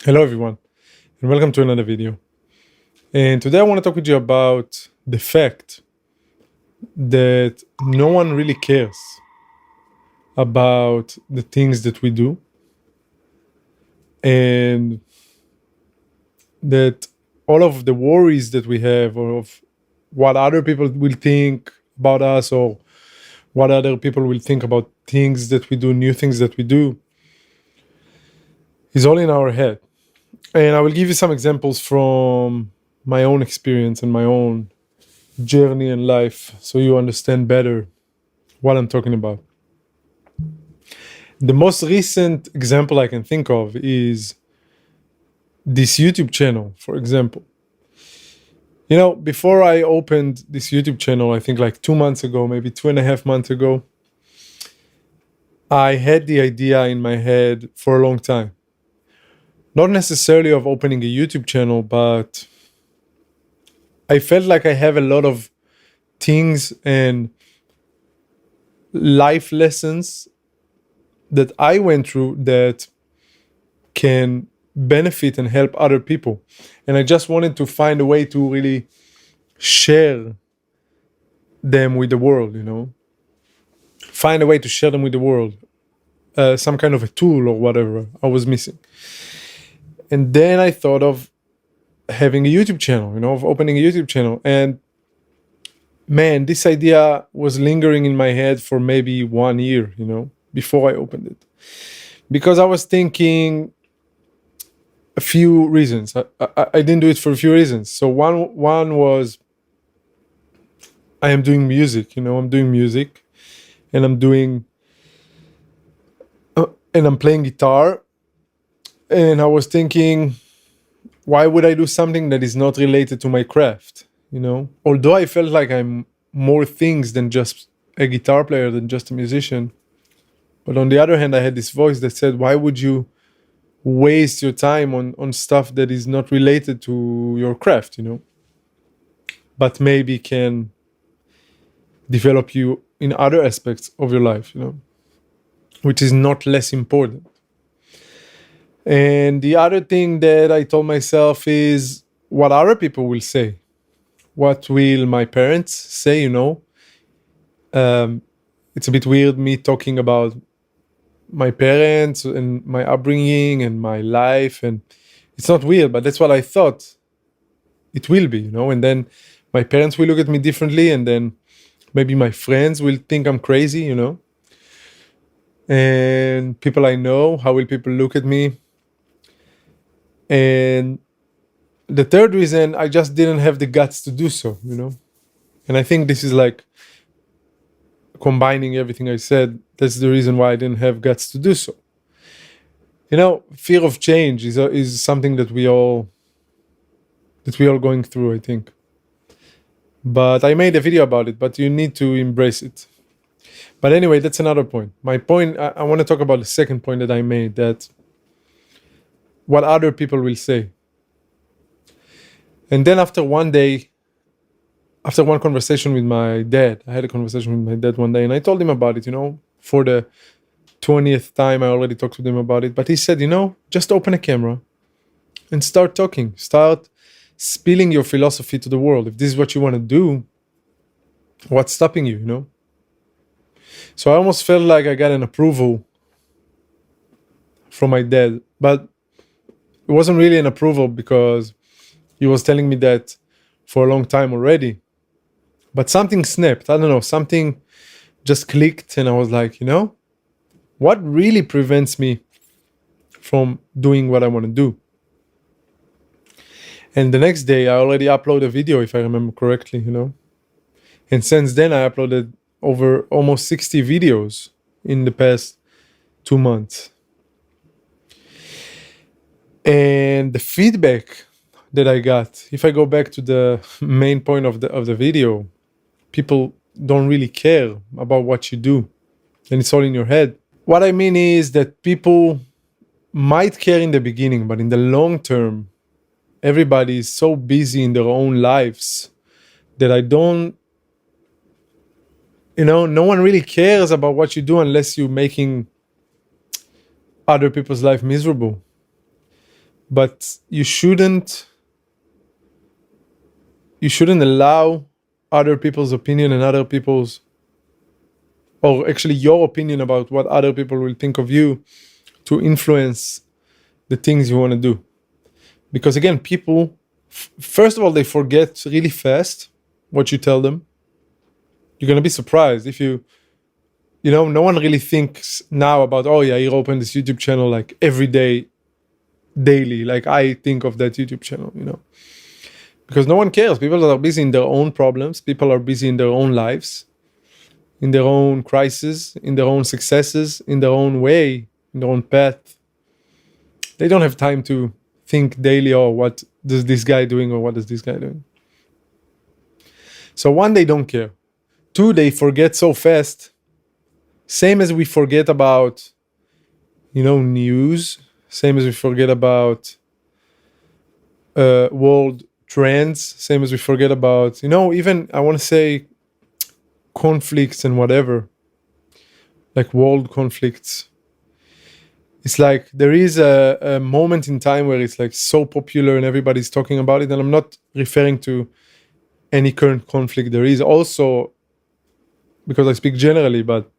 Hello everyone, and welcome to another video. And today I want to talk with you about the fact that no one really cares about the things that we do, and that all of the worries that we have, or of what other people will think about us, or what other people will think about things that we do, new things that we do, is all in our head. And I will give you some examples from my own experience and my own journey in life so you understand better what I'm talking about. The most recent example I can think of is this YouTube channel, for example. Before I opened this YouTube channel, I think like 2 months ago, maybe 2.5 months ago, I had the idea in my head for a long time. Not necessarily of opening a YouTube channel, but I felt like I have a lot of things and life lessons that I went through that can benefit and help other people. And I just wanted to find a way to really share them with the world, find a way to share them with the world, some kind of a tool or whatever I was missing. And then I thought of having a YouTube channel, of opening a YouTube channel. And man, this idea was lingering in my head for maybe 1 year, before I opened it. Because I was thinking a few reasons. I didn't do it for a few reasons. So one was I am doing music, I'm doing music, and I'm playing guitar. And I was thinking, why would I do something that is not related to my craft? Although I felt like I'm more things than just a guitar player, than just a musician. But on the other hand, I had this voice that said, why would you waste your time on stuff that is not related to your craft, but maybe can develop you in other aspects of your life, which is not less important. And the other thing that I told myself is what other people will say. What will my parents say, It's a bit weird me talking about my parents and my upbringing and my life. And it's not weird, but that's what I thought it will be, And then my parents will look at me differently. And then maybe my friends will think I'm crazy, And people I know, how will people look at me? And the third reason, I just didn't have the guts to do so, And I think this is like combining everything I said. That's the reason why I didn't have guts to do so. Fear of change is something that we all going through, I think. But I made a video about it, but you need to embrace it. But anyway, that's another point. My point, I want to talk about the second point that I made, that what other people will say. And then after one conversation with my dad, I had a conversation with my dad one day, and I told him about it, for the 20th time. I already talked to him about it. But he said, just open a camera and start talking. Start spilling your philosophy to the world. If this is what you want to do, what's stopping you, So I almost felt like I got an approval from my dad. But it wasn't really an approval because he was telling me that for a long time already. But something snapped. I don't know. Something just clicked. And I was like, what really prevents me from doing what I want to do? And the next day, I already uploaded a video, if I remember correctly, And since then, I uploaded over almost 60 videos in the past 2 months. And the feedback that I got, if I go back to the main point of the video, people don't really care about what you do, and it's all in your head. What I mean is that people might care in the beginning, but in the long term, everybody is so busy in their own lives that no one really cares about what you do unless you're making other people's life miserable. but you shouldn't allow other people's opinion and other people's, or actually your opinion about what other people will think of you, to influence the things you want to do. Because again, people, first of all, they forget really fast what you tell them. You're going to be surprised if no one really thinks now about, oh yeah, you open this YouTube channel like every day, daily, like I think of that YouTube channel, because no one cares. People are busy in their own problems. People are busy in their own lives, in their own crises, in their own successes, in their own way, in their own path. They don't have time to think daily, oh, what does this guy doing, or what is this guy doing? So one, they don't care. Two, they forget so fast. Same as we forget about, news. Same as we forget about world trends. Same as we forget about, even I want to say conflicts and whatever, like world conflicts. It's like there is a moment in time where it's like so popular and everybody's talking about it. And I'm not referring to any current conflict. There is also, because I speak generally, but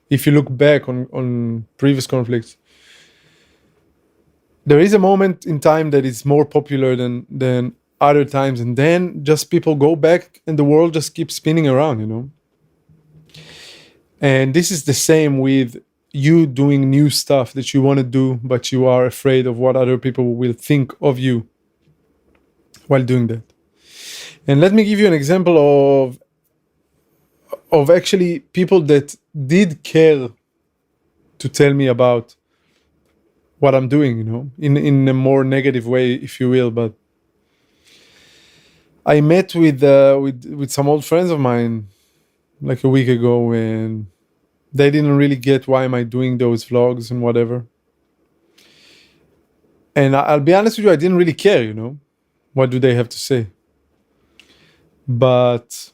if you look back on previous conflicts, there is a moment in time that is more popular than other times. And then just people go back and the world just keeps spinning around, And this is the same with you doing new stuff that you want to do, but you are afraid of what other people will think of you while doing that. And let me give you an example of actually people that did care to tell me about what I'm doing, in a more negative way, if you will. But I met with some old friends of mine like a week ago, and they didn't really get why am I doing those vlogs and whatever. And I'll be honest with you, I didn't really care, what do they have to say? But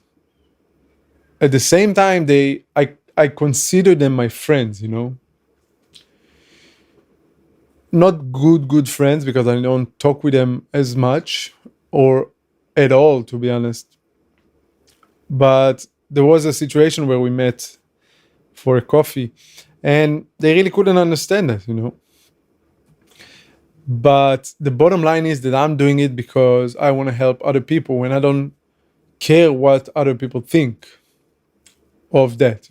at the same time, I consider them my friends, Not good friends, because I don't talk with them as much or at all, to be honest. But there was a situation where we met for a coffee and they really couldn't understand that, But the bottom line is that I'm doing it because I want to help other people, and I don't care what other people think of that,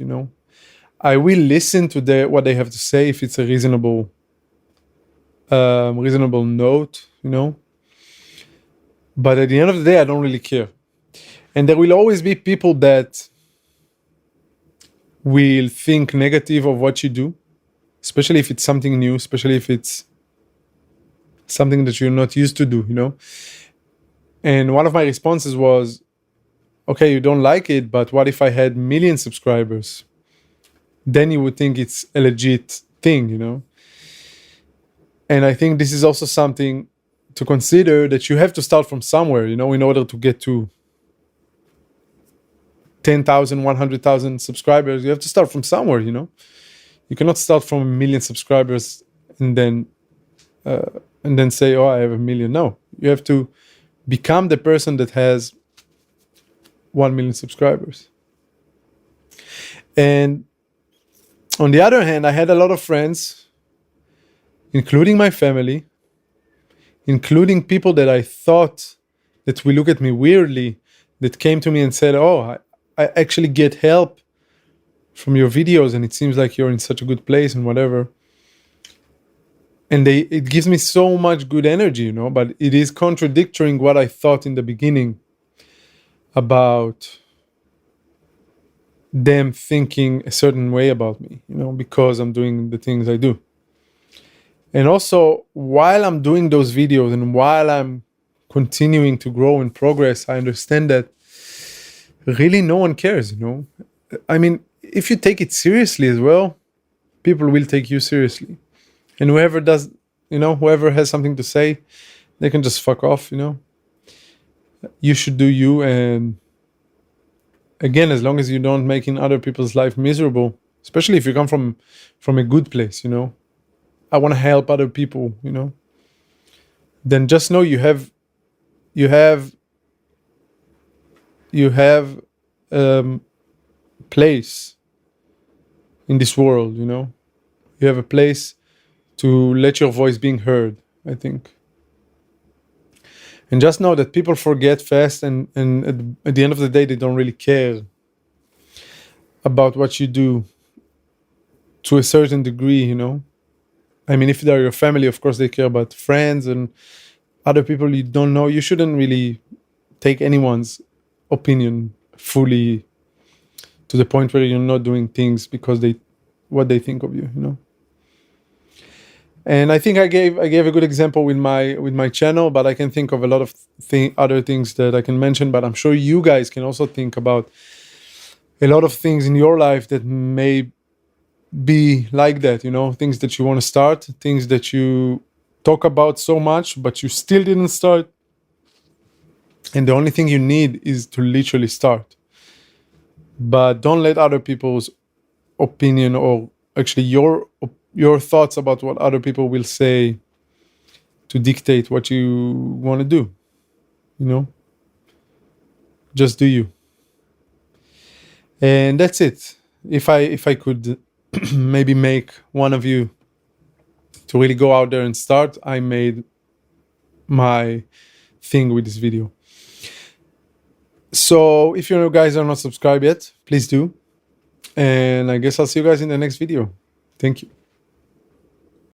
I will listen to what they have to say if it's a reasonable note, But at the end of the day, I don't really care. And there will always be people that will think negative of what you do, especially if it's something new, especially if it's something that you're not used to do, And one of my responses was, okay, you don't like it, but what if I had 1 million subscribers? Then you would think it's a legit thing, And I think this is also something to consider, that you have to start from somewhere, in order to get to 10,000, 100,000 subscribers. You have to start from somewhere, You cannot start from 1 million subscribers and then say, oh, I have 1 million. No, you have to become the person that has 1 million subscribers. And on the other hand, I had a lot of friends, including my family, including people that I thought that will look at me weirdly, that came to me and said, oh, I actually get help from your videos, and it seems like you're in such a good place and whatever. And it gives me so much good energy, but it is contradicting what I thought in the beginning about them thinking a certain way about me, because I'm doing the things I do. And also, while I'm doing those videos and while I'm continuing to grow and progress, I understand that really no one cares, I mean, if you take it seriously as well, people will take you seriously. And whoever does, whoever has something to say, they can just fuck off, You should do you. And again, as long as you don't making other people's life miserable, especially if you come from a good place, I want to help other people, then just know you have place in this world, you know. You have a place to let your voice being heard, I think. And just know that people forget fast, and at the end of the day, they don't really care about what you do to a certain degree, you know. I mean, if they're your family, of course they care, about friends and other people you don't know, you shouldn't really take anyone's opinion fully to the point where you're not doing things because what they think of you, you know. And I think I gave a good example with my channel, but I can think of a lot of other things that I can mention. But I'm sure you guys can also think about a lot of things in your life that may be like that, you know, things that you want to start, things that you talk about so much, but you still didn't start. And the only thing you need is to literally start. But don't let other people's opinion, or actually your thoughts about what other people will say, to dictate what you want to do, you know. Just do you. And that's it. If I could maybe make one of you to really go out there and start, I made my thing with this video. So if you guys are not subscribed yet, please do. And I guess I'll see you guys in the next video. Thank you.